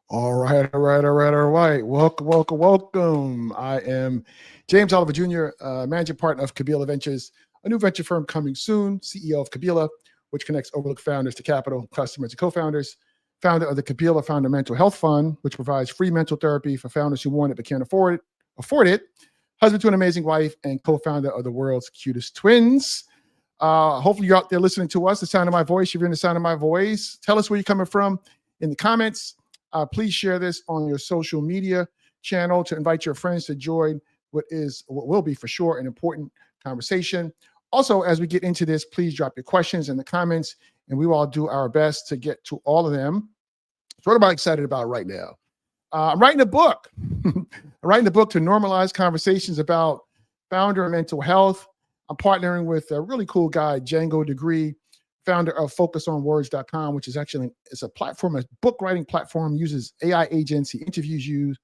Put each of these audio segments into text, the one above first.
All right. Welcome. I am James Oliver Jr., managing partner of Kabila Ventures, a new venture firm coming soon, CEO of Kabila, which connects overlooked founders to capital, customers, and co-founders. Founder of the Kabila Founder Mental Health Fund, which provides free mental therapy for founders who want it but can't afford it. Husband to an amazing wife and co-founder of the world's cutest twins. Hopefully you're out there listening to us, the sound of my voice. If you're in the sound of my voice, tell us where you're coming from in the comments. Please share this on your social media channel to invite your friends to join what will be for sure an important conversation. Also, as we get into this, please drop your questions in the comments, and we will all do our best to get to all of them. So what am I excited about right now? I'm writing a book. I'm writing a book to normalize conversations about founder and mental health. I'm partnering with a really cool guy, Django Degree, founder of FocusOnWords.com, which is actually it's a platform, a book writing platform, uses AI agents. He interviews you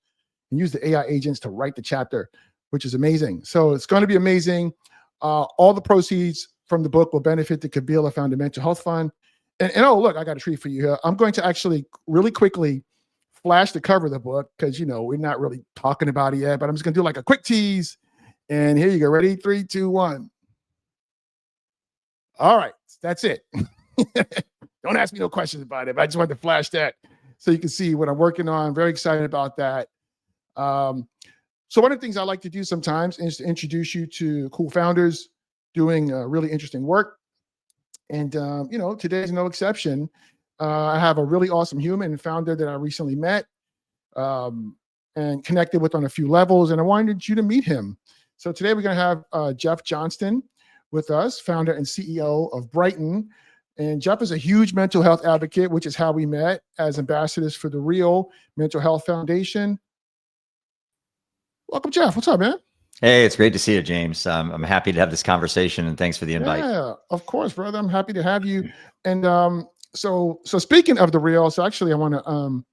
and use the AI agents to write the chapter, which is amazing. So it's going to be amazing. All the proceeds from the book will benefit the Kabila Founder Mental Health Fund. And oh, look, I got a treat for you here. I'm going to actually really quickly flash the cover of the book because, we're not really talking about it yet, but I'm just going to do like a quick tease. And here you go. Ready? 3, 2, 1. All right. That's it. Don't ask me no questions about it, but I just wanted to flash that so you can see what I'm working on. I'm very excited about that. So one of the things I like to do sometimes is to introduce you to cool founders doing really interesting work. And, today's no exception. I have a really awesome human founder that I recently met and connected with on a few levels, and I wanted you to meet him. So today we're going to have Jeff Johnston with us, founder and CEO of Brightn. And Jeff is a huge mental health advocate, which is how we met as ambassadors for the Real Mental Health Foundation. Welcome, Jeff. What's up, man? Hey, it's great to see you, James. I'm happy to have this conversation, and thanks for the invite. Yeah, of course, brother. I'm happy to have you. And so speaking of the Real, so actually I want to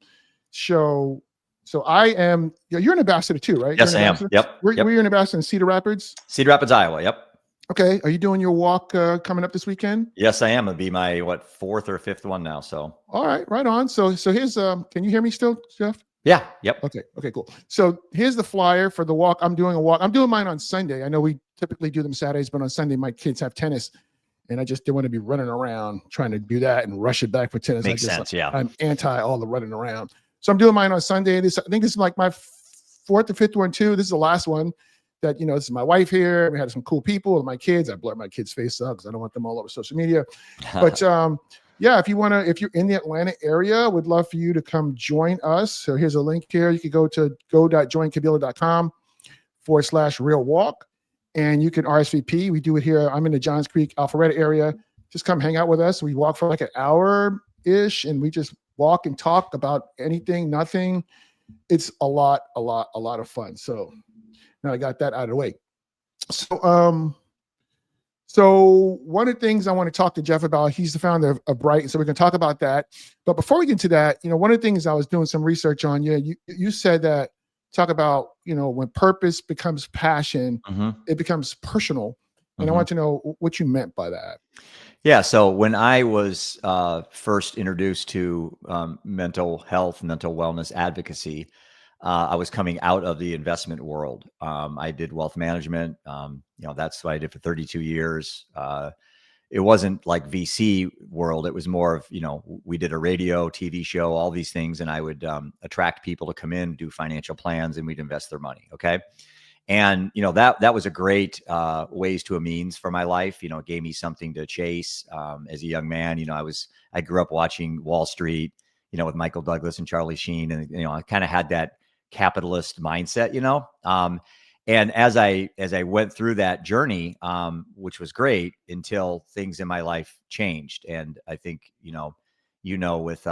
show. So I am. You're an ambassador too, right? Yes, I am. Yep. Were you an ambassador in Cedar Rapids? Cedar Rapids, Iowa. Yep. Okay. Are you doing your walk coming up this weekend? Yes, I am. It'll be my 4th or 5th one now. So. All right on. So here's can you hear me still, Jeff? Yeah. Yep. Okay, cool. So here's the flyer for the walk. I'm doing a walk. I'm doing mine on Sunday. I know we typically do them Saturdays, but on Sunday my kids have tennis, and I just didn't want to be running around trying to do that and rush it back for tennis. Makes sense. Yeah. I'm anti all the running around. So I'm doing mine on Sunday. I think this is like my 4th or 5th one too. This is the last one. That this is my wife here. We had some cool people and my kids. I blurred my kids' face up because I don't want them all over social media. But yeah, if you're in the Atlanta area, would love for you to come join us. So here's a link here. You could go to go.joinkabila.com/real walk, and you can RSVP. We do it here. I'm in the Johns Creek, Alpharetta area. Just come hang out with us. We walk for like an hour-ish, and we just walk and talk about anything, nothing. It's a lot of fun. So now I got that out of the way. So one of the things I want to talk to Jeff about, he's the founder of Bright, so we're going to talk about that. But before we get into that, one of the things I was doing some research on, you said that, talk about, when purpose becomes passion, it becomes personal. And I want to know what you meant by that. Yeah. So when I was first introduced to mental health, mental wellness advocacy, I was coming out of the investment world. I did wealth management. That's what I did for 32 years. It wasn't like VC world. It was more of, we did a radio, TV show, all these things. And I would attract people to come in, do financial plans, and we'd invest their money. Okay. And, that was a great ways to a means for my life. It gave me something to chase as a young man. I grew up watching Wall Street, with Michael Douglas and Charlie Sheen. And, I kind of had that capitalist mindset, and as I went through that journey, which was great until things in my life changed. And I think, with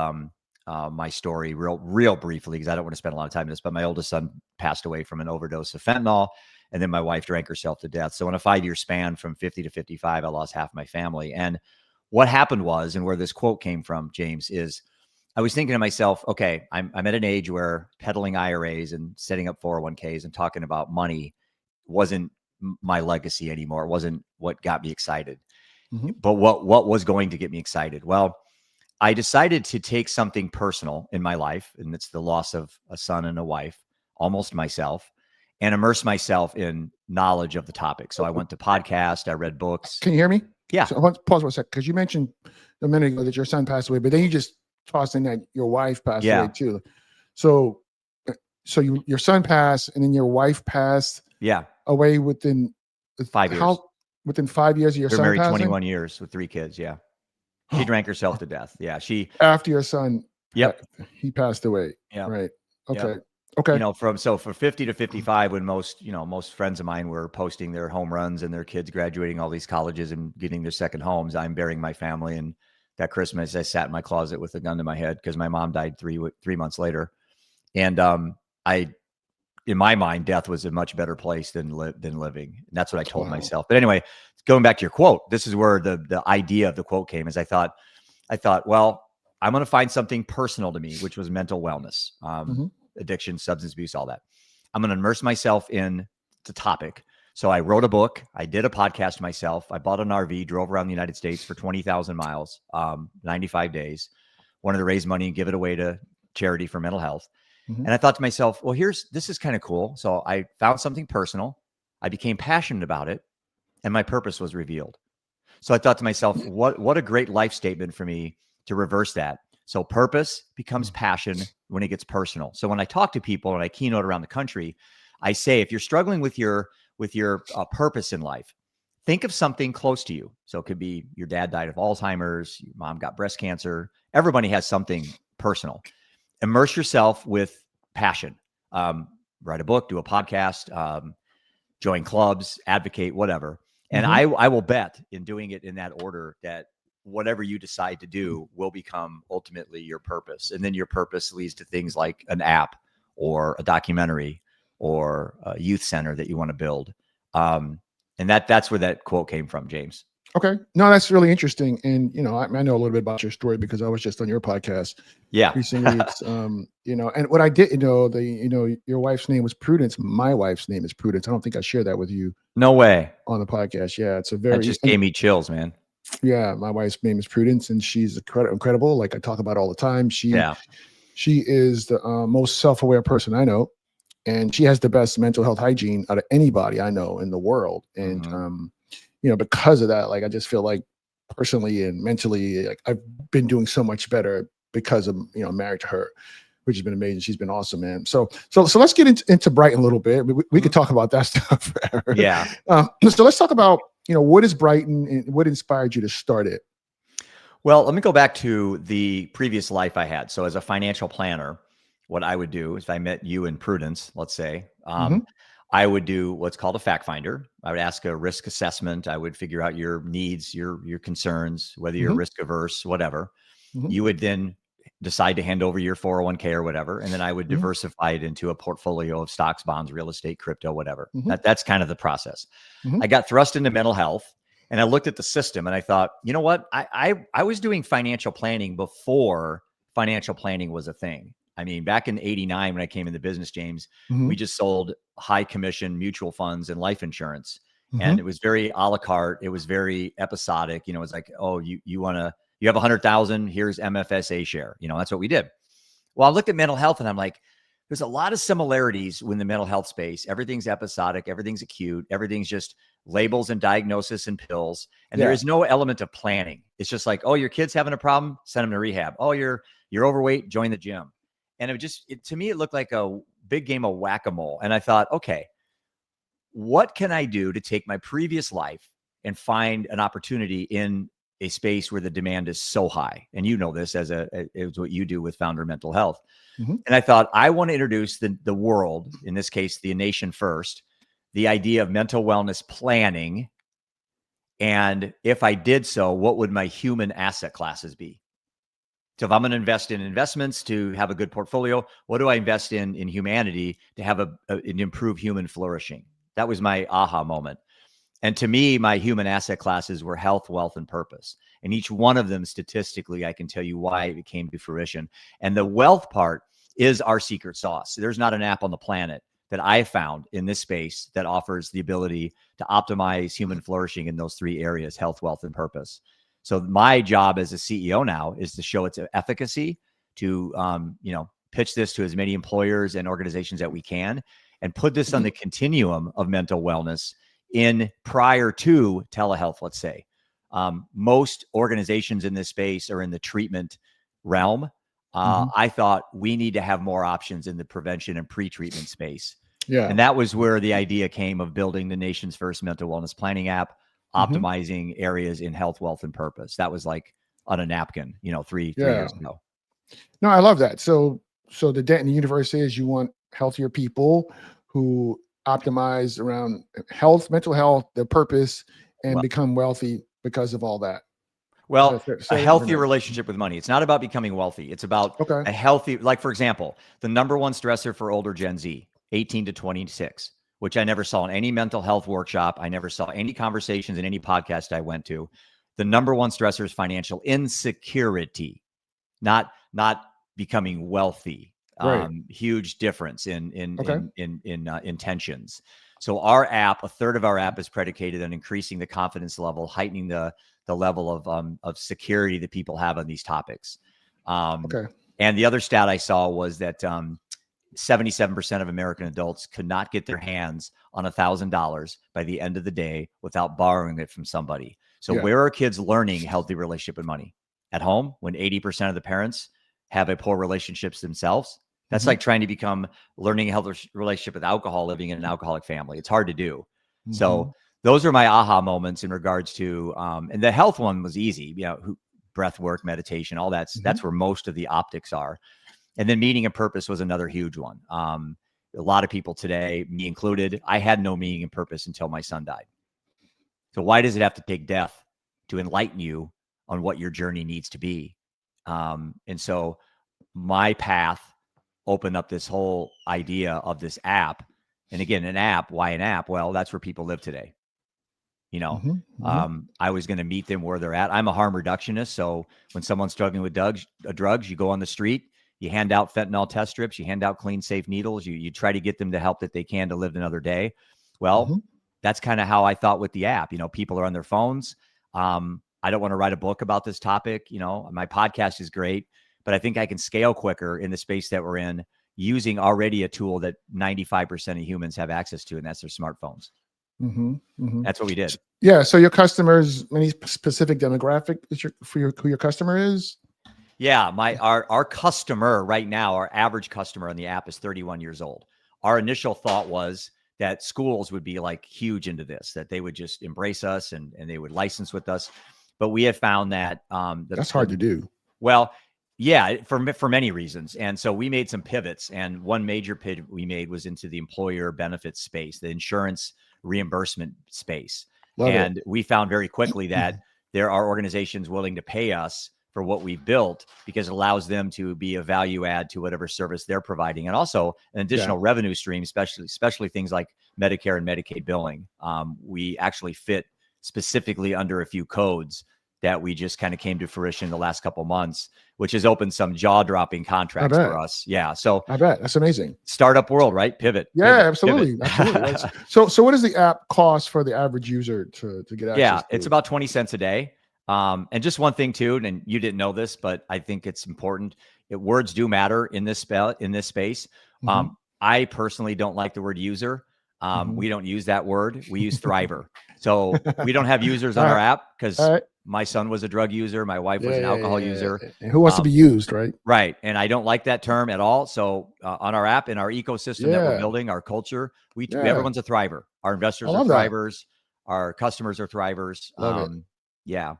my story real briefly, because I don't want to spend a lot of time on this, but my oldest son passed away from an overdose of fentanyl. And then my wife drank herself to death. So in a 5-year span from 50 to 55, I lost half my family. And what happened was, and where this quote came from, James, is I was thinking to myself, okay, I'm at an age where peddling IRAs and setting up 401ks and talking about money wasn't my legacy anymore. It wasn't what got me excited. But what was going to get me excited? Well, I decided to take something personal in my life, and it's the loss of a son and a wife, almost myself, and immerse myself in knowledge of the topic. So I went to podcasts, I read books. Can you hear me? Yeah. So I want to pause for a second because you mentioned a minute ago that your son passed away, but then you just tossed in that your wife passed away Yeah. too. So, your son passed, and then your wife passed Yeah. away within 5 years. within 5 years of your They're son married passing. 21 years with 3 kids. Yeah. She drank herself to death. Yeah. After your son, Yep. he passed away. Yeah. Right. Yep. Okay. Okay. For 50 to 55, when most friends of mine were posting their home runs and their kids graduating all these colleges and getting their second homes, I'm burying my family. And that Christmas, I sat in my closet with a gun to my head because my mom died 3 months later. And in my mind, death was a much better place than living. And that's what I told myself. But anyway, going back to your quote, this is where the idea of the quote came. Is I thought, well, I'm going to find something personal to me, which was mental wellness, addiction, substance abuse, all that. I'm going to immerse myself in the topic. So I wrote a book. I did a podcast myself. I bought an RV, drove around the United States for 20,000 miles, 95 days, wanted to raise money and give it away to charity for mental health. And I thought to myself, well, this is kind of cool. So I found something personal. I became passionate about it, and my purpose was revealed. So I thought to myself, what a great life statement for me to reverse that. So purpose becomes passion when it gets personal. So when I talk to people and I keynote around the country, I say, if you're struggling with your purpose in life, think of something close to you. So it could be your dad died of Alzheimer's, your mom got breast cancer. Everybody has something personal. Immerse yourself with passion. Write a book, do a podcast, join clubs, advocate, whatever. And I will bet in doing it in that order that whatever you decide to do will become ultimately your purpose. And then your purpose leads to things like an app or a documentary or a youth center that you want to build. And that's where that quote came from, James. Okay. No, that's really interesting. And, I know a little bit about your story because I was just on your podcast. Yeah. Recently. It's, and what I didn't know, your wife's name was Prudence. My wife's name is Prudence. I don't think I shared that with you. No way. On the podcast. Yeah. It's That just gave me chills, man. Yeah. My wife's name is Prudence, and she's incredible. Like I talk about all the time. She is the most self-aware person I know. And she has the best mental health hygiene out of anybody I know in the world. And, because of that, like, I just feel like personally and mentally, like, I've been doing so much better because of, married to her, which has been amazing. She's been awesome, man. So let's get into Brightn a little bit. We could talk about that stuff forever. Yeah. So let's talk about, what is Brightn and what inspired you to start it? Well, let me go back to the previous life I had. So as a financial planner, what I would do is if I met you and Prudence, let's say, I would do what's called a fact finder. I would ask a risk assessment. I would figure out your needs, your concerns, whether you're risk averse, whatever. You would then decide to hand over your 401k or whatever. And then I would diversify it into a portfolio of stocks, bonds, real estate, crypto, whatever. That's kind of the process. I got thrust into mental health, and I looked at the system and I thought, you know what? I was doing financial planning before financial planning was a thing. I mean, back in '89, when I came into business, James, we just sold high commission mutual funds and life insurance. And it was very a la carte. It was very episodic. It's like, oh, you have 100,000, here's MFSA share. That's what we did. Well, I looked at mental health and I'm like, there's a lot of similarities in the mental health space. Everything's episodic. Everything's acute. Everything's just labels and diagnosis and pills. And there is no element of planning. It's just like, oh, your kid's having a problem, send them to rehab. Oh, you're overweight, join the gym. And to me, it looked like a big game of whack-a-mole. And I thought, okay, what can I do to take my previous life and find an opportunity in a space where the demand is so high? And you know this as what you do with Founder Mental Health. And I thought, I want to introduce the world, in this case, the nation first, the idea of mental wellness planning. And if I did so, what would my human asset classes be? So if I'm going to invest in investments to have a good portfolio, what do I invest in humanity to have an improved human flourishing? That was my aha moment. And to me, my human asset classes were health, wealth, and purpose. And each one of them, statistically, I can tell you why it came to fruition. And the wealth part is our secret sauce. There's not an app on the planet that I found in this space that offers the ability to optimize human flourishing in those three areas: health, wealth, and purpose. So my job as a CEO now is to show its efficacy, to pitch this to as many employers and organizations that we can, and put this on the continuum of mental wellness in prior to telehealth, let's say. Most organizations in this space are in the treatment realm. I thought we need to have more options in the prevention and pre-treatment space. Yeah. And that was where the idea came of building the nation's first mental wellness planning app, optimizing areas in health, wealth, and purpose. That was like on a napkin, 3 years ago. No, I love that. So the dent in the universe is you want healthier people who optimize around health, mental health, their purpose, and become wealthy because of all that. Well, a healthy relationship with money. It's not about becoming wealthy. It's about a healthy, like, for example, the number one stressor for older Gen Z, 18 to 26, which I never saw in any mental health workshop. I never saw any conversations in any podcast I went to. The number one stressor is financial insecurity, not becoming wealthy. Huge difference in intentions. So our app, a third of our app is predicated on increasing the confidence level, heightening the level of security that people have on these topics. And the other stat I saw was that 77% of American adults could not get their hands on $1,000 by the end of the day without borrowing it from somebody. So where are kids learning healthy relationship with money? At home, when 80% of the parents have a poor relationships themselves. That's like trying to learning a healthy relationship with alcohol, living in an alcoholic family. It's hard to do. So those are my aha moments in regards to, and the health one was easy, breath work, meditation, all that's where most of the optics are. And then meaning and purpose was another huge one. A lot of people today, me included, I had no meaning and purpose until my son died. So why does it have to take death to enlighten you on what your journey needs to be? And so my path opened up this whole idea of this app. And again, an app, why an app? Well, that's where people live today. I was going to meet them where they're at. I'm a harm reductionist. So when someone's struggling with drugs, you go on the street, you hand out fentanyl test strips, you hand out clean, safe needles, you try to get them the help that they can to live another day. Well, that's kind of how I thought with the app. People are on their phones. I don't want to write a book about this topic. My podcast is great, but I think I can scale quicker in the space that we're in using already a tool that 95% of humans have access to, and that's their smartphones. That's what we did. Yeah. So your customers, any specific demographic who your customer is? Yeah. Our customer right now, our average customer on the app is 31 years old. Our initial thought was that schools would be like huge into this, that they would just embrace us and they would license with us. But we have found that that's hard to do. Well, yeah, for many reasons. And so we made some pivots, and one major pivot we made was into the employer benefits space, the insurance reimbursement space. We found very quickly that there are organizations willing to pay us for what we've built because it allows them to be a value add to whatever service they're providing, and also an additional revenue stream, especially things like Medicare and Medicaid billing. We actually fit specifically under a few codes that we just kind of came to fruition in the last couple of months, which has opened some jaw-dropping contracts for us. Yeah. So I bet that's amazing. Startup world, right? Pivot. Yeah, absolutely. Absolutely. So what does the app cost for the average user to get access? Yeah, it's about 20 cents a day. And just one thing too, and you didn't know this, but I think it's important. Words do matter in this space. I personally don't like the word user. We don't use that word. We use thriver. So we don't have users on our app because my son was a drug user. My wife was an alcohol user. And who wants to be used, right? Right. And I don't like that term at all. So on our app, in our ecosystem that we're building, our culture, everyone's a thriver. Our investors are thrivers. Our customers are thrivers. Yeah.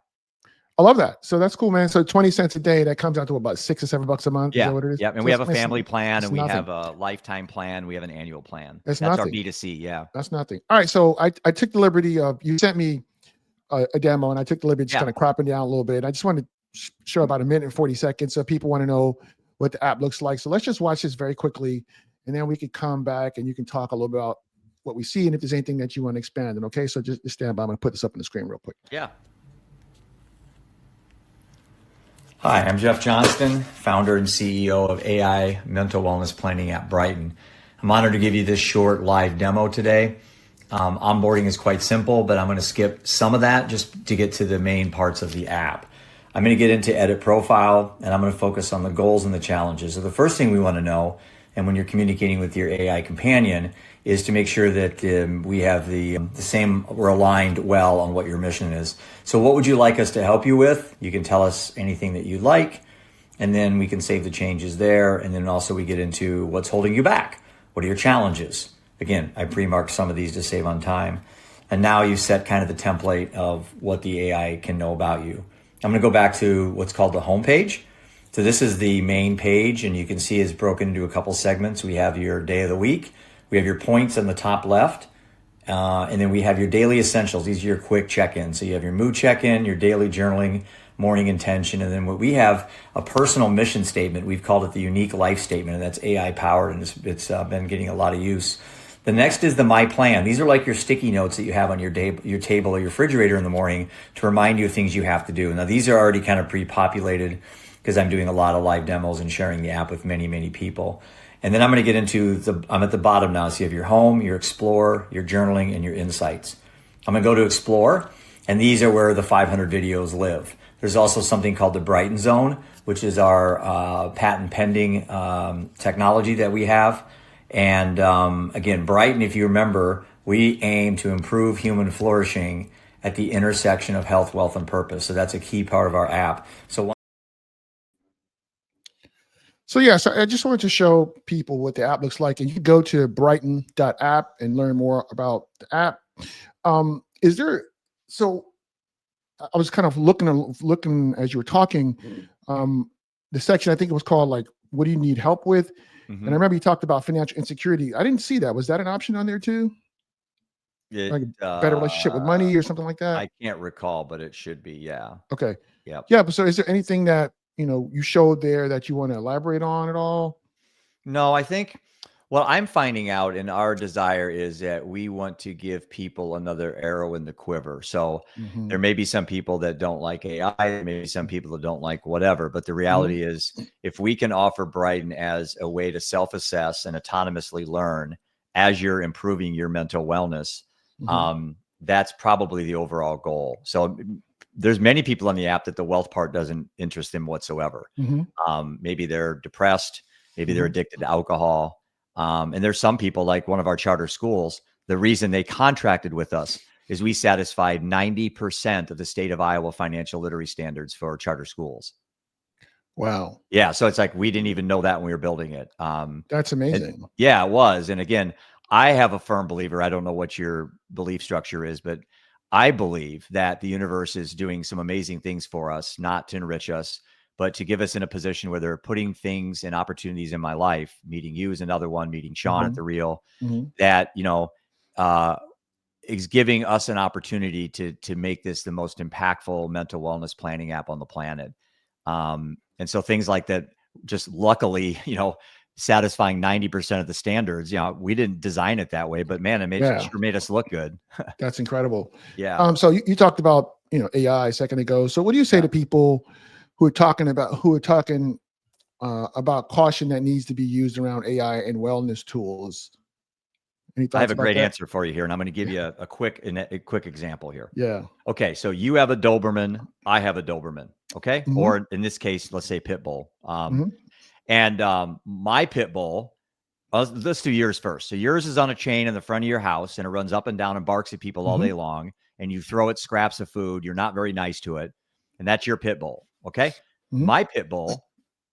I love that. So that's cool, man. So 20 cents a day, that comes out to about $6 or $7 a month. Yeah. Is that what it is? Yeah. And so we have a family plan, and we have a lifetime plan. We have an annual plan. That's our nothing. B2C. Yeah. That's nothing. All right. So I took the liberty of, you sent me a demo, and I took the liberty just kind of cropping down a little bit. I just wanted to show about 1 minute and 40 seconds. So people want to know what the app looks like. So let's just watch this very quickly, and then we can come back and you can talk a little about what we see and if there's anything that you want to expand on. Okay. So just stand by. I'm going to put this up on the screen real quick. Yeah. Hi, I'm Jeff Johnston, founder and CEO of AI mental wellness planning app Brightn. I'm honored to give you this short live demo today. Onboarding is quite simple, but I'm going to skip some of that just to get to the main parts of the app. I'm going to get into edit profile, and I'm going to focus on the goals and the challenges. So the first thing we want to know, and when you're communicating with your AI companion, is to make sure that we have the same, we're aligned well on what your mission is. So what would you like us to help you with? You can tell us anything that you'd like, and then we can save the changes there. And then also we get into what's holding you back. What are your challenges? Again, I pre-marked some of these to save on time. And now you set kind of the template of what the AI can know about you. I'm going to go back to what's called the home page. So this is the main page, and you can see it's broken into a couple segments. We have your day of the week. We have your points on the top left. And then we have your daily essentials. These are your quick check-ins. So you have your mood check-in, your daily journaling, morning intention. And then what we have, a personal mission statement. We've called it the unique life statement, and that's AI powered, and it's been getting a lot of use. The next is the My Plan. These are like your sticky notes that you have on your table or your refrigerator in the morning to remind you of things you have to do. Now, these are already kind of pre-populated because I'm doing a lot of live demos and sharing the app with many, many people. And then I'm going to get into I'm at the bottom now. So you have your home, your explore, your journaling, and your insights. I'm going to go to explore, and these are where the 500 videos live. There's also something called the Brightn Zone, which is our patent pending technology that we have. And again, Brightn, if you remember, we aim to improve human flourishing at the intersection of health, wealth, and purpose. So that's a key part of our app. So yeah, so I just wanted to show people what the app looks like, and you can go to brightn.app and learn more about the app. Is there? So I was kind of looking as you were talking. The section, I think it was called like, "What do you need help with?" And I remember you talked about financial insecurity. I didn't see that. Was that an option on there too? Like a better relationship with money or something like that? I can't recall, but it should be. Yeah. Okay. Yep. Yeah. But so is there anything that, you showed there that you want to elaborate on at all? No, I think what I'm finding out and our desire is that we want to give people another arrow in the quiver. So Mm-hmm. there may be some people that don't like AI, there may be some people that don't like whatever, but the reality is if we can offer Brightn as a way to self-assess and autonomously learn as you're improving your mental wellness, that's probably the overall goal. So there's many people on the app that the wealth part doesn't interest them whatsoever. Maybe they're depressed. Maybe they're addicted to alcohol. And there's some people like one of our charter schools. The reason they contracted with us is we satisfied 90% of the state of Iowa financial literacy standards for charter schools. Wow. Yeah. So it's like we didn't even know that when we were building it. That's amazing. Yeah, it was. And again, I have a firm believer. I don't know what your belief structure is, but I believe that the universe is doing some amazing things for us, not to enrich us, but to give us in a position where they're putting things and opportunities in my life. Meeting you is another one, meeting Sean at the Real, that, is giving us an opportunity to make this the most impactful mental wellness planning app on the planet. And so things like that, just luckily, satisfying 90% of the standards. We didn't design it that way, but man, it sure made us look good. That's incredible. Yeah. So you talked about, AI a second ago. So what do you say to people who are talking about caution that needs to be used around AI and wellness tools? Any thoughts I have a about great that? answer for you here, and I'm going to give you a quick example here. Yeah. Okay, so you have a Doberman, I have a Doberman, okay? Or in this case, let's say pit bull. And my pit bull, let's do yours first. So yours is on a chain in the front of your house, and it runs up and down and barks at people all day long, and you throw it scraps of food. You're not very nice to it, and that's your pit bull, okay? My pit bull,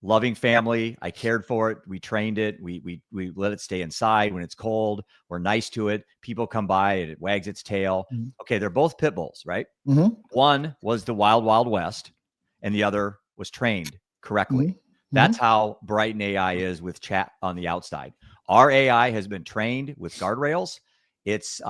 loving family. I cared for it. We trained it. We let it stay inside when it's cold. We're nice to it. People come by and it wags its tail. Okay, they're both pit bulls, right? One was the wild, wild west, and the other was trained correctly. That's how Brightn AI is with chat on the outside. Our AI has been trained with guardrails. It's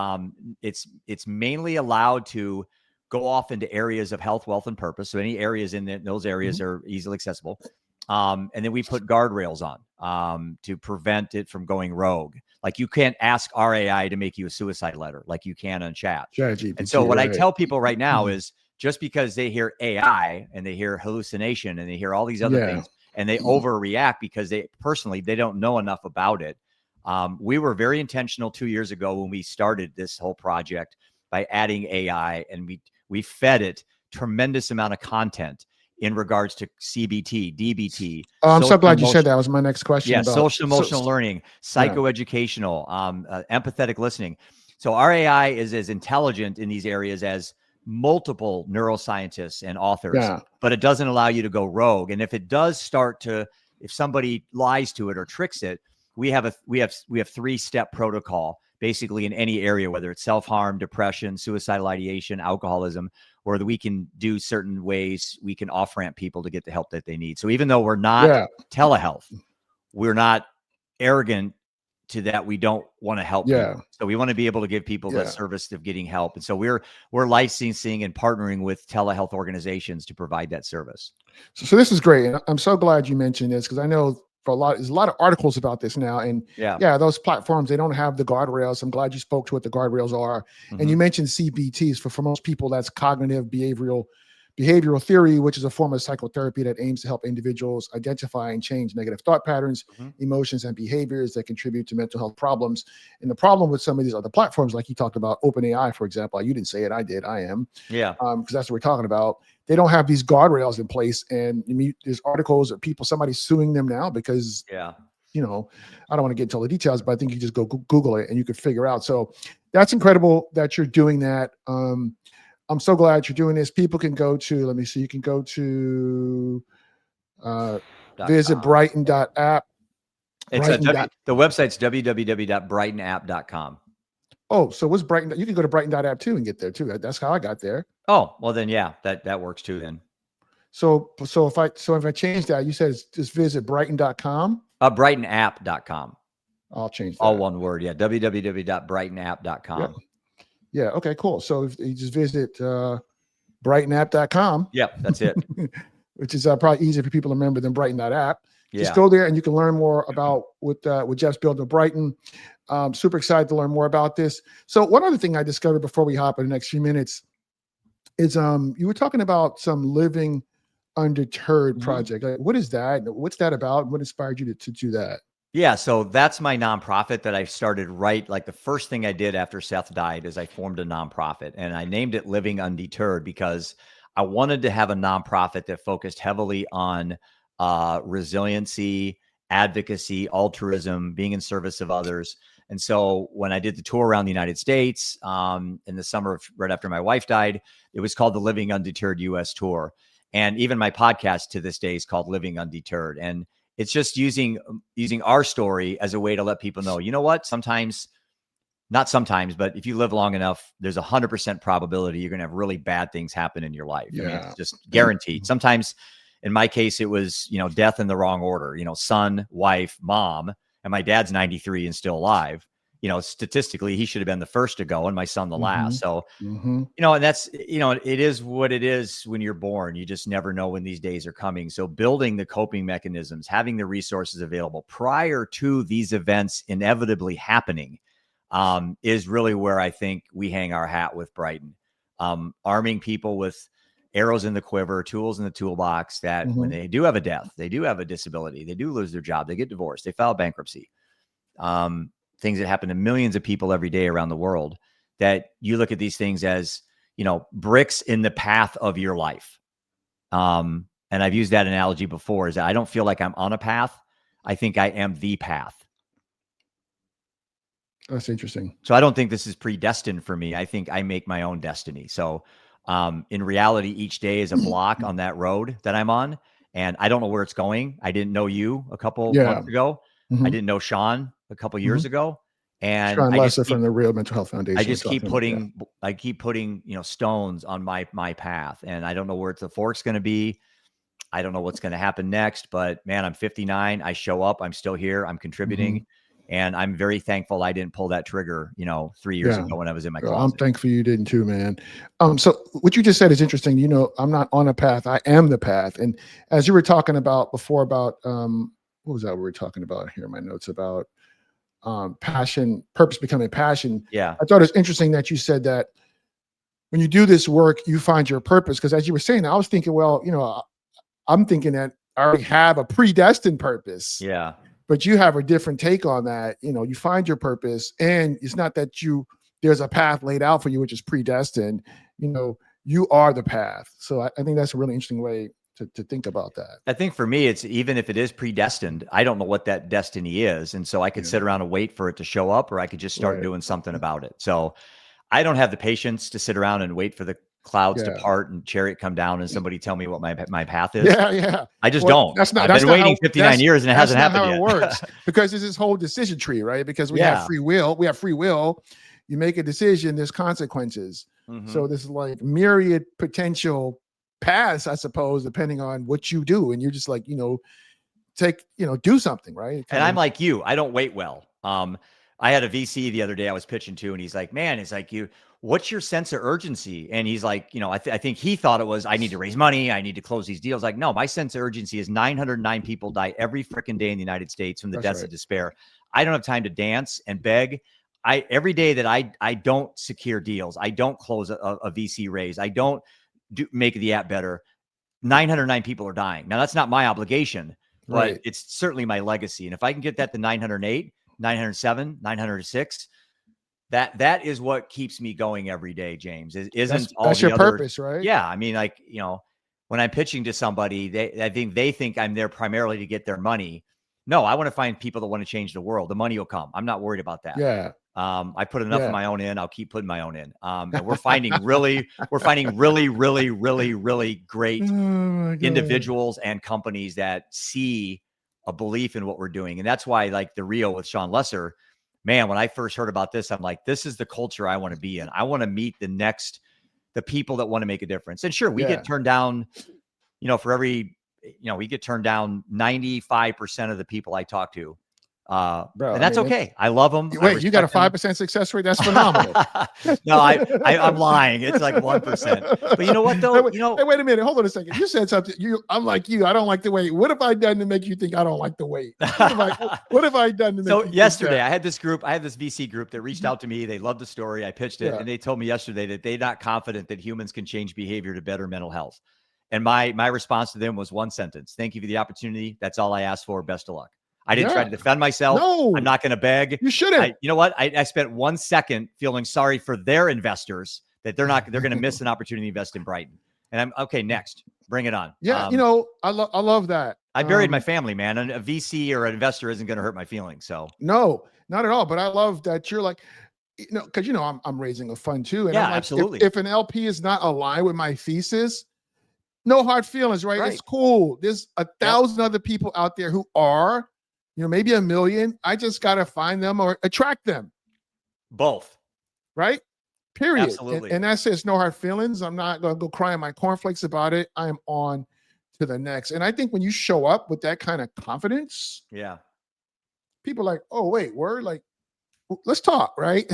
mainly allowed to go off into areas of health, wealth, and purpose. So any areas in those areas are easily accessible. And then we put guardrails on to prevent it from going rogue. Like you can't ask our AI to make you a suicide letter like you can on chat. And so what I tell people right now is just because they hear AI and they hear hallucination and they hear all these other things and they overreact because they don't know enough about it. We were very intentional 2 years ago when we started this whole project by adding AI, and we fed it tremendous amount of content in regards to CBT, DBT. Oh, I'm so glad you said emotional, that. Was my next question yeah, about social emotional learning, psychoeducational, empathetic listening. So our AI is as intelligent in these areas as multiple neuroscientists and authors, yeah, but it doesn't allow you to go rogue. And if it does start to, if somebody lies to it or tricks it, we have 3-step protocol basically in any area, whether it's self-harm, depression, suicidal ideation, alcoholism, or that we can do certain ways we can off ramp people to get the help that they need. So even though we're not yeah, telehealth, we're not arrogant to that we don't want to help yeah, people. So we want to be able to give people the yeah. service of getting help. And so we're licensing and partnering with telehealth organizations to provide that service. So this is great, and I'm so glad you mentioned this because I know there's a lot of articles about this now, and Yeah. yeah, those platforms, they don't have the guardrails. I'm glad you spoke to what the guardrails are, and you mentioned CBTs. For most people, that's cognitive behavioral theory, which is a form of psychotherapy that aims to help individuals identify and change negative thought patterns, emotions, and behaviors that contribute to mental health problems. And the problem with some of these other platforms, like you talked about OpenAI, for example, you didn't say it, I did, I am, Yeah. because that's what we're talking about. They don't have these guardrails in place, and there's articles of somebody suing them now because, Yeah. I don't want to get into all the details, but I think you just go Google it and you could figure out. So that's incredible that you're doing that. I'm so glad you're doing this. People can go to, let me see, you can go to visit Brightn.app. It's the website's www.brightenapp.com. Oh, so what's Brightn? You can go to Brightn.app too and get there too. That's how I got there. Oh, well then, yeah, that works too then. So if I change that, you said just visit Brightn.com. Brightenapp.com. I'll change that. All one word. Yeah. www.brightenapp.com. Yeah. Okay, cool. So if you just visit brightenapp.com. Yep, that's it. Which is probably easier for people to remember than Brightn.app. Just Yeah. go there and you can learn more about what Jeff's building with Brightn. Super excited to learn more about this. So one other thing I discovered before we hop in the next few minutes is you were talking about some Living Undeterred project. Like, what is that? What's that about? What inspired you to do that? Yeah, so that's my nonprofit that I started like the first thing I did after Seth died is I formed a nonprofit, and I named it Living Undeterred because I wanted to have a nonprofit that focused heavily on resiliency, advocacy, altruism, being in service of others. And so when I did the tour around the United States in the summer right after my wife died, it was called the Living Undeterred US Tour. And even my podcast to this day is called Living Undeterred. And it's just using our story as a way to let people know, you know what, not sometimes, but if you live long enough, there's 100% probability you're going to have really bad things happen in your life. Yeah. I mean, it's just guaranteed. Sometimes in my case, it was, death in the wrong order, son, wife, mom, and my dad's 93 and still alive. Statistically, he should have been the first to go and my son the last. So, and that's, it is what it is when you're born. You just never know when these days are coming. So building the coping mechanisms, having the resources available prior to these events inevitably happening is really where I think we hang our hat with Brightn. Arming people with arrows in the quiver, tools in the toolbox that when they do have a death, they do have a disability, they do lose their job, they get divorced, they file bankruptcy. Things that happen to millions of people every day around the world, that you look at these things as, bricks in the path of your life. And I've used that analogy before, is that I don't feel like I'm on a path. I think I am the path. That's interesting. So I don't think this is predestined for me. I think I make my own destiny. So in reality, each day is a block on that road that I'm on, and I don't know where it's going. I didn't know you a couple months ago. I didn't know Sean a couple years ago. And Sean Lesser from the Real Mental Health Foundation. I just keep putting, stones on my path, and I don't know where the fork's going to be. I don't know what's going to happen next, but man, I'm 59. I show up. I'm still here. I'm contributing. And I'm very thankful I didn't pull that trigger, 3 years ago when I was in my closet. I'm thankful you didn't too, man. So what you just said is interesting. I'm not on a path. I am the path. And as you were talking about before about, what was that we were talking about here in my notes about passion, purpose becoming passion. Yeah. I thought it was interesting that you said that when you do this work, you find your purpose. Because as you were saying, I was thinking, well, I'm thinking that I already have a predestined purpose. Yeah. but you have a different take on that. You know, you find your purpose, and it's not that there's a path laid out for you, which is predestined. You know, you are the path. So I think that's a really interesting way to think about that. I think for me, it's even if it is predestined, I don't know what that destiny is. And so I could sit around and wait for it to show up, or I could just start doing something about it. So I don't have the patience to sit around and wait for the clouds to part and chariot come down and somebody tell me what my path is. Yeah. I just don't. I've been waiting 59 years and it hasn't happened yet. That's not how it works. Because there's this whole decision tree, right? Because we have free will. We have free will. You make a decision, there's consequences. So this is like myriad potential paths, I suppose, depending on what you do. And you're just like, you know, do something, right? And I'm like you. I don't wait well. I had a VC the other day I was pitching to, and he's like, man, it's like, what's your sense of urgency? And he's like, you know, I think he thought it was, I need to raise money. I need to close these deals. Like, no, my sense of urgency is 909 people die every freaking day in the United States from the deaths of despair. I don't have time to dance and beg. Every day that I don't secure deals, I don't close a VC raise, I don't make the app better, 909 people are dying. Now that's not my obligation, but it's certainly my legacy. And if I can get that to 908, 907, 906, that is what keeps me going every day, James. That's your purpose, right? Yeah. I mean, like, you know, when I'm pitching to somebody, I think they think I'm there primarily to get their money. No, I want to find people that want to change the world. The money will come. I'm not worried about that. Yeah. I put enough of my own in. I'll keep putting my own in. And we're finding really great individuals and companies that see a belief in what we're doing. And that's why, like the Rio with Sean Lesser, man, when I first heard about this, I'm like, this is the culture I want to be in. I want to meet the people that want to make a difference. And sure, we get turned down, you know, we get turned down 95% of the people I talk to. Bro, and that's okay. I love them. Wait, you got a 5% success rate? That's phenomenal. No, I'm lying. It's like 1%. But you know what though? Hey, wait a minute. Hold on a second. You said something. I'm like you. I don't like the wait. What have I done to make you think I don't like the wait? What have I done to make you yesterday I had this VC group that reached out to me. They loved the story. I pitched it, and they told me yesterday that they're not confident that humans can change behavior to better mental health. And my response to them was one sentence: thank you for the opportunity. That's all I asked for. Best of luck. I didn't try to defend myself. No, I'm not going to beg. You shouldn't. You know what? I spent 1 second feeling sorry for their investors that they're going to miss an opportunity to invest in Brightn. And I'm okay. Next, bring it on. Yeah. I love that. I buried my family, man. And a VC or an investor isn't going to hurt my feelings. So no, not at all. But I love that you're like, because I'm raising a fund too. And yeah, I'm like, absolutely. If an LP is not aligned with my thesis, no hard feelings, right? It's cool. There's 1,000 other people out there who are. Maybe 1 million. I just got to find them or attract them. Both. Right? Period. Absolutely. And that says no hard feelings. I'm not going to go cry in my cornflakes about it. I am on to the next. And I think when you show up with that kind of confidence, people are like, oh, wait, word? Like, let's talk, right?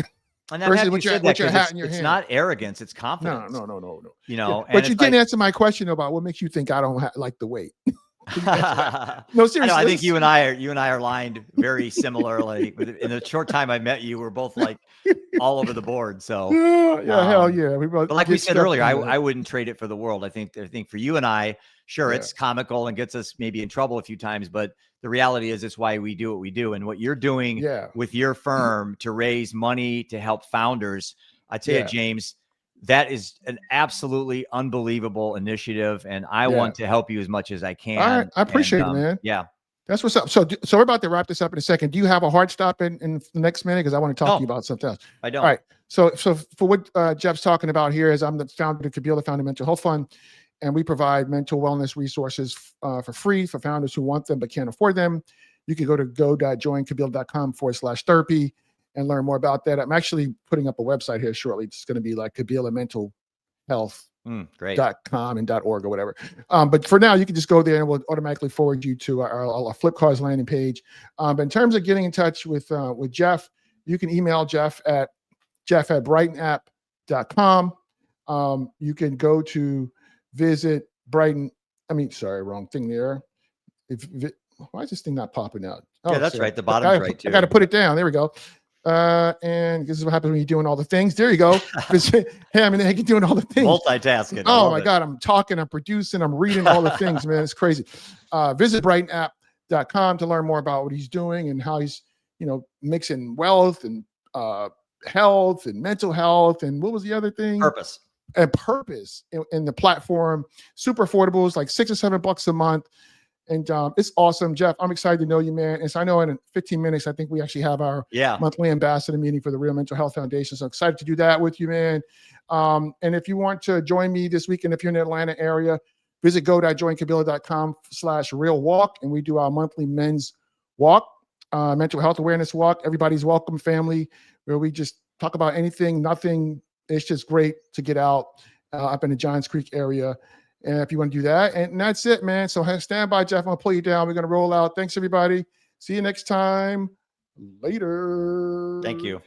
And versus with your hat in your hand. It's not arrogance. It's confidence. No. But you didn't answer my question about what makes you think I don't like the wait. No, seriously. I think you and I are aligned very similarly. In the short time I met you, we're both like all over the board. So hell yeah. But like we said earlier, I wouldn't trade it for the world. I think for you and I, sure, it's comical and gets us maybe in trouble a few times, but the reality is it's why we do what we do. And what you're doing with your firm to raise money to help founders, I tell you, James, that is an absolutely unbelievable initiative, and I want to help you as much as I can. All right. I appreciate it, man. Yeah. That's what's up. So we're about to wrap this up in a second. Do you have a hard stop in the next minute? Because I want to talk to you about something else. I don't. All right. So for what Jeff's talking about here is I'm the founder of Kabila Founder Mental Health Fund, and we provide mental wellness resources for free for founders who want them but can't afford them. You can go to go.joinkabila.com/therapy and learn more about that. I'm actually putting up a website here shortly. It's going to be like Kabila Mental Health.com and .org or whatever. But for now, you can just go there and we'll automatically forward you to our Flipcards landing page. But in terms of getting in touch with Jeff, you can email Jeff at brightnapp.com. You can go to visit Brightn. Wrong thing there. Why is this thing not popping out? Oh, yeah, that's right. The bottom's right too. I got to put it down. There we go. And this is what happens when you're doing all the things. There you go. Ham and egg doing all the things. Multitasking. Oh my God. I'm talking, I'm producing, I'm reading all the things, man. It's crazy. Visit brightnapp.com. Johsnston.com to learn more about what he's doing and how he's, mixing wealth and health and mental health. And what was the other thing? Purpose. And purpose in the platform. Super affordable. It's like $6 or $7 a month. And it's awesome. Jeff, I'm excited to know you, man. And so I know in 15 minutes, I think we actually have our monthly ambassador meeting for the Real Mental Health Foundation. So excited to do that with you, man. And if you want to join me this weekend, if you're in the Atlanta area, visit go.joinkabila.com/real walk. And we do our monthly men's walk, mental health awareness walk. Everybody's welcome, family, where we just talk about anything, nothing. It's just great to get out up in the Johns Creek area. And if you want to do that, and that's it, man. So stand by, Jeff. I'm going to pull you down. We're going to roll out. Thanks, everybody. See you next time. Later. Thank you.